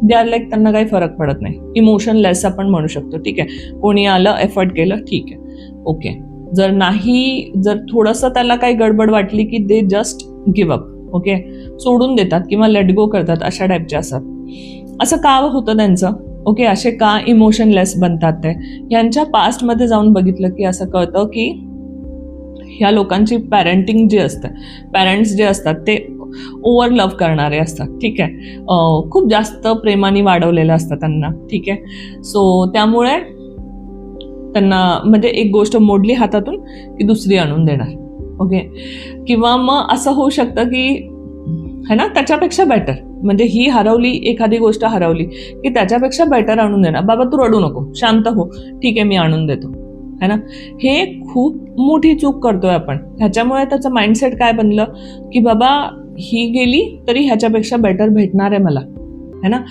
They are like त्यांना काही फरक पडत नाही, इमोशनलेस आपण म्हणू शकतो. ठीक आहे, कोणी आलं एफर्ट केलं ठीक आहे ओके. जर नाही, जर थोडंसं त्याला काही गडबड वाटली की they just give up, okay, सोडून देतात किंवा लेट गो करतात, अशा टाईपचे असतात. असं का होतं त्यांचं, ओके, असे का इमोशनलेस बनतात ते. यांच्या पास्टमध्ये जाऊन बघितलं की असं कळतं की ह्या लोकांची पॅरेंटिंग जी असते, पॅरेंट्स जे असतात ते ओव्हर लव्ह करणारे असतात. ठीक आहे, खूप जास्त प्रेमाने वाढवलेलं असतं त्यांना. ठीक आहे, सो त्यामुळे त्यांना म्हणजे एक गोष्ट मोडली हातातून की दुसरी आणून देणार. ओके, किंवा मग असं होऊ शकतं की है ना, त्याच्यापेक्षा बेटर, म्हणजे ही हरवली, एखादी गोष्ट हरवली की त्याच्यापेक्षा बेटर आणून देणार. बाबा तू रडू नको, शांत हो, ठीक आहे मी आणून देतो, है ना. हे खूप मोठी चूक करतोय आपण. ह्याच्यामुळे त्याचं माइंडसेट काय बनलं की बाबा ही गेली तरी ह्याच्यापेक्षा बेटर भेटणार आहे मला, है ना.